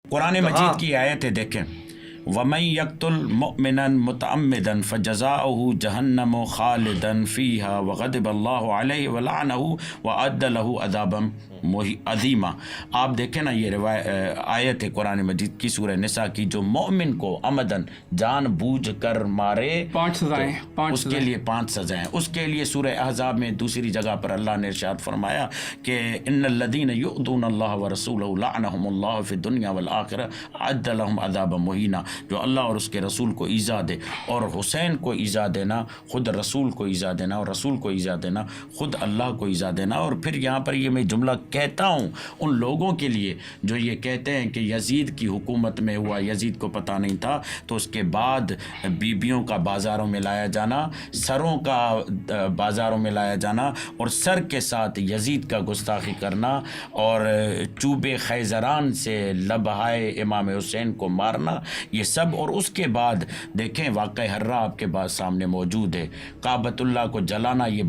قرآن مجید کی آیت ہے، دیکھیں، وَمَن يَقْتُلْ مُؤْمِنًا مُتَعَمِّدًا فَجَزَاؤُهُ جَهَنَّمُ خَالِدًا فِيهَا وَغَضِبَ اللَّهُ عَلَيْهِ وَلَعَنَهُ وَأَعَدَّ لَهُ عَذَابًا عَظِیمًا۔ آپ دیکھیں نا، یہ آیت ہے قرآن مجید کی سورہ نساء کی، جو مومن کو عمدن جان بوجھ کر مارے 5 سزائیں، اس کے لیے 5 سزائیں۔ اس کے لیے سورہ احزاب میں دوسری جگہ پر اللہ نے ارشاد فرمایا کہ ان الذین یؤذون اللہ ورسولہ لعنہم اللہ فی الدنیا والآخرہ اعد لہم عذابا مہینا۔ جو اللہ اور اس کے رسول کو ایذا دے، اور حسین کو ایذا دینا، خود رسول کو ایذا دینا، اور رسول کو ایذا دینا، خود اللہ کو ایذا دینا۔ اور پھر یہاں پر یہ میں جملہ کہتا ہوں ان لوگوں کے لیے جو یہ کہتے ہیں کہ یزید کی حکومت میں ہوا، یزید کو پتہ نہیں تھا، تو اس کے بعد بیبیوں کا بازاروں میں لایا جانا، سروں کا بازاروں میں لایا جانا، اور سر کے ساتھ یزید کا گستاخی کرنا، اور چوب خیزران سے لبہائے امام حسین کو مارنا، یہ سب۔ اور اس کے بعد دیکھیں واقعہ حرہ آپ کے پاس سامنے موجود ہے، کعبۃ اللہ کو جلانا، یہ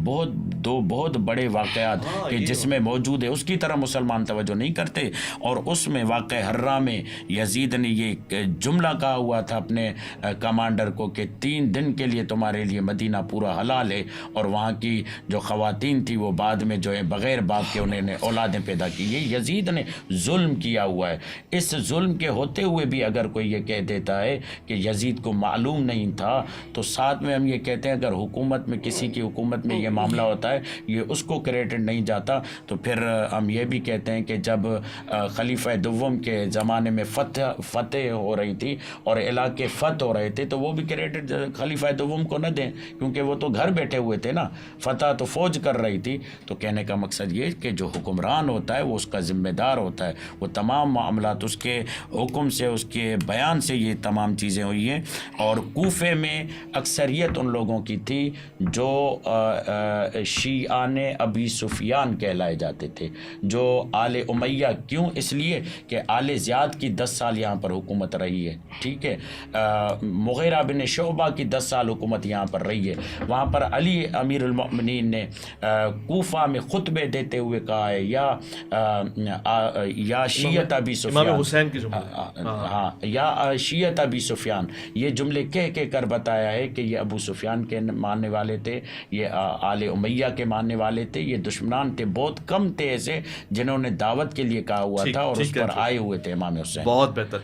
دو بہت بڑے واقعات کہ جس میں موجود ہے، اس کی طرح مسلمان توجہ نہیں کرتے۔ اور اس میں واقعہ حرہ میں یزید نے یہ جملہ کہا ہوا تھا اپنے کمانڈر کو کہ 3 دن کے لیے تمہارے لیے مدینہ پورا حلال ہے، اور وہاں کی جو خواتین تھی وہ بعد میں جو ہے بغیر باپ کے انہوں نے اولادیں پیدا کی۔ یہ یزید نے ظلم کیا ہوا ہے۔ اس ظلم کے ہوتے ہوئے بھی اگر کوئی یہ کہہ دیتا ہے کہ یزید کو معلوم نہیں تھا، تو ساتھ میں ہم یہ کہتے ہیں اگر حکومت میں کسی کی حکومت میں یہ معاملہ ہوتا ہے، یہ اس کو کریڈٹ نہیں جاتا، تو پھر ہم یہ بھی کہتے ہیں کہ جب خلیفہ دوم کے زمانے میں فتح ہو رہی تھی اور علاقے فتح ہو رہے تھے، تو وہ بھی کریڈٹ خلیفہ دوم کو نہ دیں، کیونکہ وہ تو گھر بیٹھے ہوئے تھے نا، فتح تو فوج کر رہی تھی۔ تو کہنے کا مقصد یہ کہ جو حکمران ہوتا ہے وہ اس کا ذمہ دار ہوتا ہے، وہ تمام معاملات اس کے حکم سے، اس کے بیان سے یہ تمام چیزیں ہوئی ہیں۔ اور کوفے میں اکثریت ان لوگوں کی تھی جو شیعان ابی سفیان کہلائے جاتے تھے، جو آل امیہ، کیوں؟ اس لیے کہ آل زیاد کی 10 سال یہاں پر حکومت رہی ہے، ٹھیک ہے، مغیرہ بن شعبہ کی 10 سال حکومت یہاں پر رہی ہے۔ وہاں پر علی امیر المؤمنین نے کوفہ میں خطبے دیتے ہوئے کہا ہے یا شیعت ابی سفیان، امام حسین کی ہاں، یا شیعت ابی سفیان، یہ جملے کہہ کر بتایا ہے کہ یہ ابو سفیان کے ماننے والے تھے، یہ آل امیہ کے ماننے والے تھے، یہ دشمنان تھے، بہت کم تھے ایسے جنہوں نے دعوت کے لیے کہا ہوا تھا اور اس پر آئے ہوئے تھے امام حسین۔ بہت بہتر۔